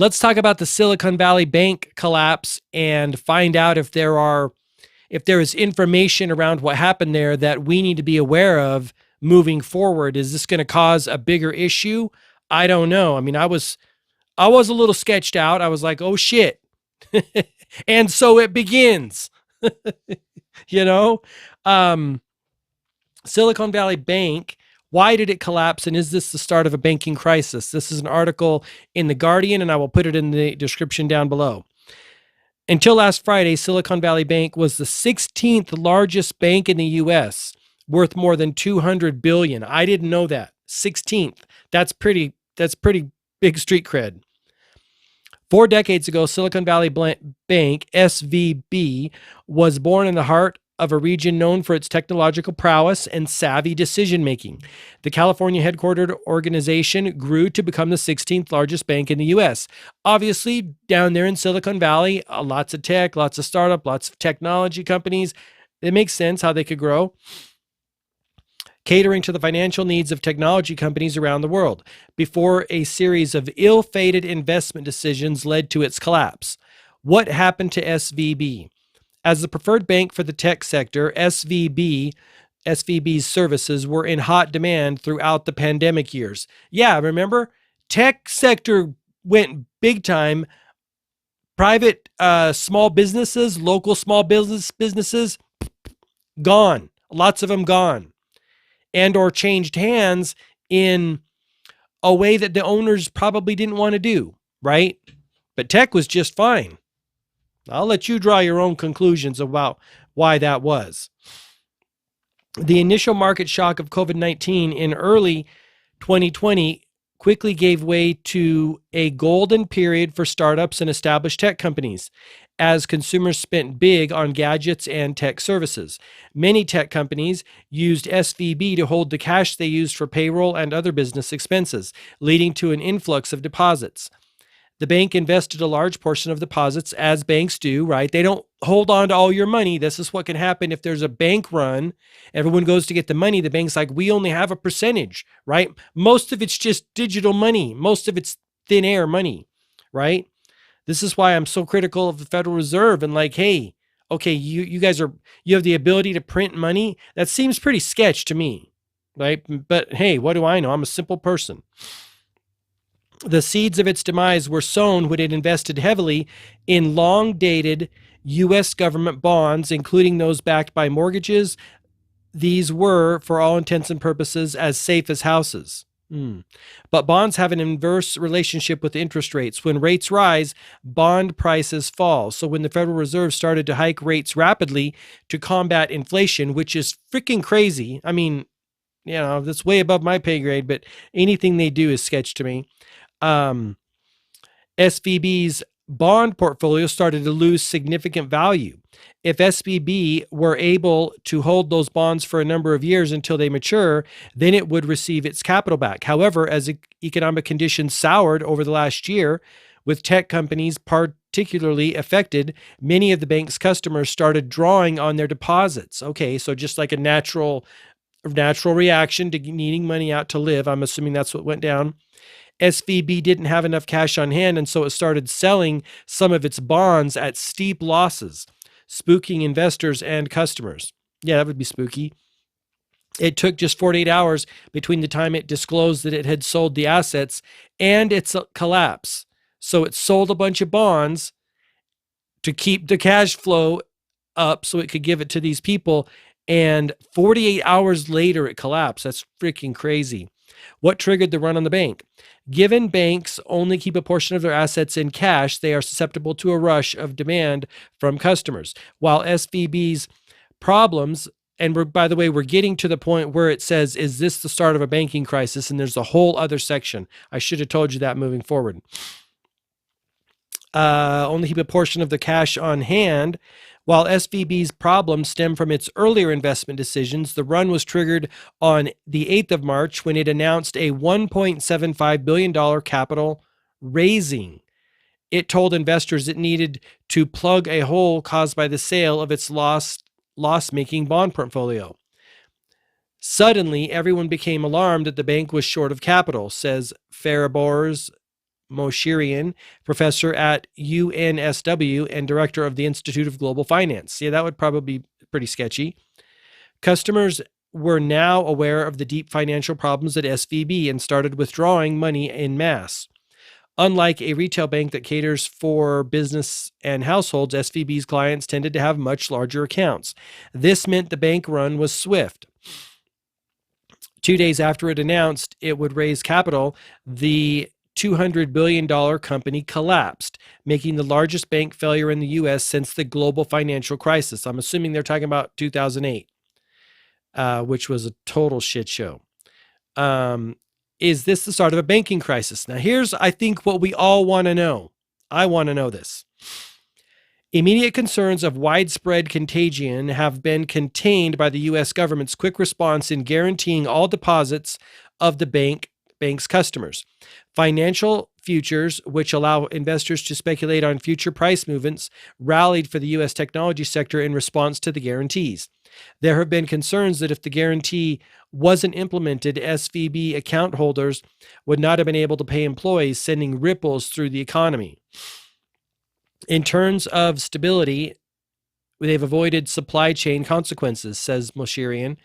Let's talk about the Silicon Valley Bank collapse and find out if there is information around what happened there that we need to be aware of moving forward. Is this going to cause a bigger issue? I don't know. I mean, I was a little sketched out. I was like, "Oh shit." And so it begins. you know? Um Silicon Valley Bank, why did it collapse, and is this the start of a banking crisis? This is an article in The Guardian, and I will put it in the description down below. Until last Friday, Silicon Valley Bank was the 16th largest bank in the US, worth more than 200 billion. I didn't know that. 16th. That's pretty big street cred. 4 decades ago, Silicon Valley Bank, SVB, was born in the heart of a region known for its technological prowess and savvy decision making. The California headquartered organization grew to become the 16th largest bank in the US. Obviously, down there in Silicon Valley, lots of tech, lots of startup, lots of technology companies. It makes sense how they could grow, catering to the financial needs of technology companies around the world, before a series of ill-fated investment decisions led to its collapse. What happened to SVB? As the preferred bank for the tech sector, SVB's services were in hot demand throughout the pandemic years. Yeah, remember? Tech sector went big time. Private small businesses, local small businesses, gone. Lots of them gone. And or changed hands in a way that the owners probably didn't want to do, right? But tech was just fine. I'll let you draw your own conclusions about why that was. The initial market shock of COVID-19 in early 2020 quickly gave way to a golden period for startups and established tech companies as consumers spent big on gadgets and tech services. Many tech companies used SVB to hold the cash they used for payroll and other business expenses, leading to an influx of deposits. The bank invested a large portion of deposits, as banks do, right? They don't hold on to all your money. This is what can happen if there's a bank run. Everyone goes to get the money. The bank's like, we only have a percentage, right? Most of it's just digital money. Most of it's thin air money, right? This is why I'm so critical of the Federal Reserve and like, hey, okay, you guys you have the ability to print money. That seems pretty sketch to me, right? But hey, what do I know? I'm a simple person. The seeds of its demise were sown when it invested heavily in long-dated U.S. government bonds, including those backed by mortgages. These were, for all intents and purposes, as safe as houses. But bonds have an inverse relationship with interest rates. When rates rise, bond prices fall. So when the Federal Reserve started to hike rates rapidly to combat inflation, which is freaking crazy. I mean, that's way above my pay grade, but anything they do is sketch to me. SVB's bond portfolio started to lose significant value. If SVB were able to hold those bonds for a number of years until they mature, then it would receive its capital back. However, as economic conditions soured over the last year, with tech companies particularly affected, many of the bank's customers started drawing on their deposits. Okay, so just like a natural reaction to needing money out to live, I'm assuming that's what went down. SVB didn't have enough cash on hand, and so it started selling some of its bonds at steep losses, spooking investors and customers. Yeah, that would be spooky. It took just 48 hours between the time it disclosed that it had sold the assets and its collapse. So it sold a bunch of bonds to keep the cash flow up so it could give it to these people, and 48 hours later it collapsed. That's freaking crazy. What triggered the run on the bank? Given banks only keep a portion of their assets in cash, they are susceptible to a rush of demand from customers. While SVB's problems, and by the way, we're getting to the point where it says, is this the start of a banking crisis? And there's a whole other section. I should have told you that moving forward. Only keep a portion of the cash on hand. While SVB's problems stem from its earlier investment decisions, the run was triggered on the 8th of March when it announced a $1.75 billion capital raising. It told investors it needed to plug a hole caused by the sale of its loss-making bond portfolio. Suddenly, everyone became alarmed that the bank was short of capital, says Fariborz Moshirian, professor at UNSW and director of the Institute of Global Finance. Yeah, that would probably be pretty sketchy. Customers were now aware of the deep financial problems at SVB and started withdrawing money en masse. Unlike a retail bank that caters for business and households, SVB's clients tended to have much larger accounts. This meant the bank run was swift. 2 days after it announced it would raise capital, the $200 billion company collapsed, making the largest bank failure in the U.S. since the global financial crisis. I'm assuming they're talking about 2008, which was a total shit show. Is this the start of a banking crisis? Now, here's, I think, what we all want to know. I want to know this. Immediate concerns of widespread contagion have been contained by the U.S. government's quick response in guaranteeing all deposits of the bank's customers. Financial futures, which allow investors to speculate on future price movements, rallied for the U.S. technology sector in response to the guarantees. There have been concerns that if the guarantee wasn't implemented, SVB account holders would not have been able to pay employees, sending ripples through the economy. In terms of stability, they've avoided supply chain consequences, says Moshirian.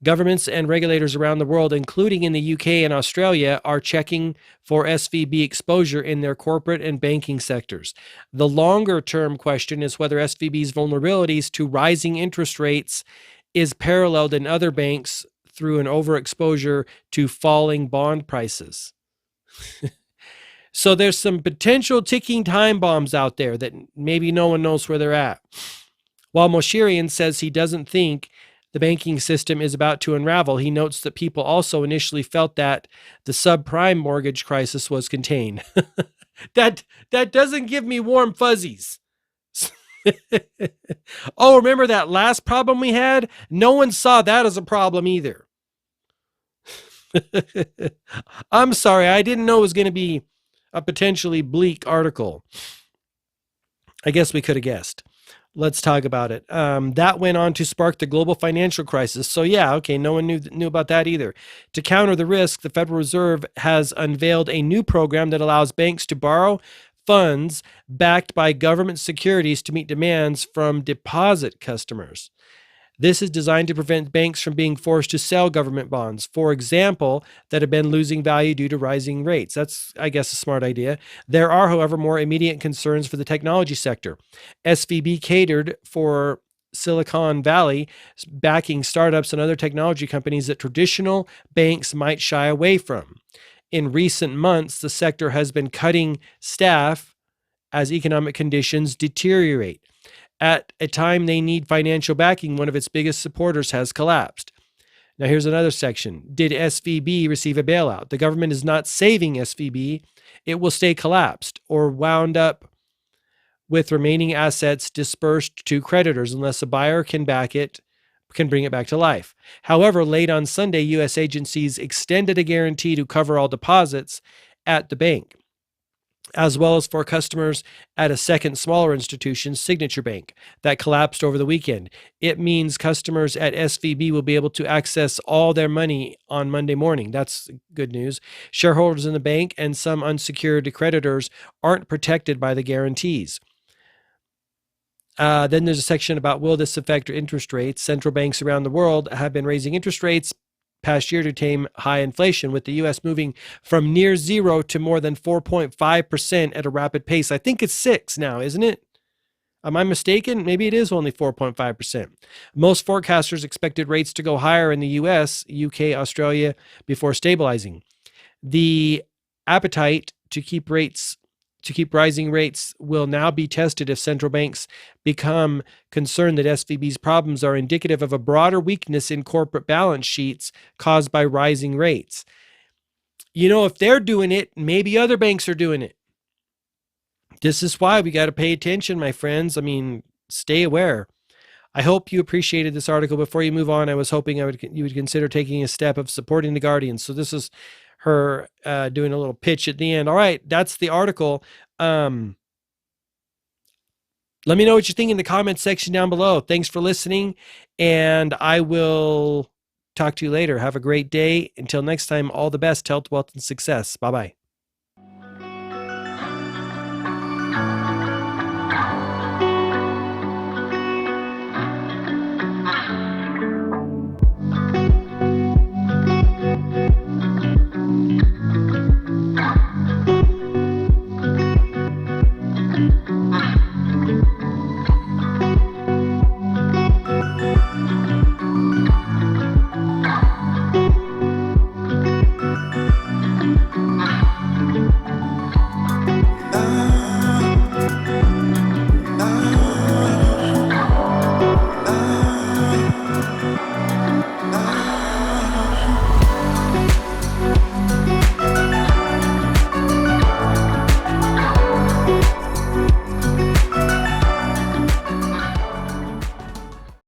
Governments and regulators around the world, including in the UK and Australia, are checking for SVB exposure in their corporate and banking sectors. The longer-term question is whether SVB's vulnerabilities to rising interest rates is paralleled in other banks through an overexposure to falling bond prices. So there's some potential ticking time bombs out there that maybe no one knows where they're at. While Moshirian says he doesn't think the banking system is about to unravel, he notes that people also initially felt that the subprime mortgage crisis was contained. That doesn't give me warm fuzzies. Oh, remember that last problem we had? No one saw that as a problem either. I'm sorry, I didn't know it was going to be a potentially bleak article. I guess we could have guessed. Let's talk about it. That went on to spark the global financial crisis. So yeah, okay, no one knew about that either. To counter the risk, the Federal Reserve has unveiled a new program that allows banks to borrow funds backed by government securities to meet demands from deposit customers. This is designed to prevent banks from being forced to sell government bonds, for example, that have been losing value due to rising rates. That's, I guess, a smart idea. There are, however, more immediate concerns for the technology sector. SVB catered for Silicon Valley, backing startups and other technology companies that traditional banks might shy away from. In recent months, the sector has been cutting staff as economic conditions deteriorate. At a time they need financial backing, one of its biggest supporters has collapsed. Now here's another section. Did SVB receive a bailout? The government is not saving SVB. It will stay collapsed or wound up with remaining assets dispersed to creditors unless a buyer can bring it back to life. However, late on Sunday, U.S. agencies extended a guarantee to cover all deposits at the bank, as well as for customers at a second smaller institution, Signature Bank, that collapsed over the weekend. It means customers at SVB will be able to access all their money on Monday morning. That's good news. Shareholders in the bank and some unsecured creditors aren't protected by the guarantees. Then there's a section about, will this affect interest rates? Central banks around the world have been raising interest rates past year to tame high inflation, with the U.S. moving from near zero to more than 4.5% at a rapid pace. I think it's 6 now, isn't it? Am I mistaken? Maybe it is only 4.5%. Most forecasters expected rates to go higher in the U.S., UK, Australia before stabilizing. The appetite to keep rising rates will now be tested if central banks become concerned that SVB's problems are indicative of a broader weakness in corporate balance sheets caused by rising rates. You know, if they're doing it, maybe other banks are doing it. This is why we got to pay attention, my friends. I mean, stay aware. I hope you appreciated this article. Before you move on, I was hoping you would consider taking a step of supporting the Guardian. So this is her doing a little pitch at the end. All right, that's the article. Let me know what you think in the comments section down below. Thanks for listening, and I will talk to you later. Have a great day. Until next time, all the best, health, wealth, and success. Bye-bye.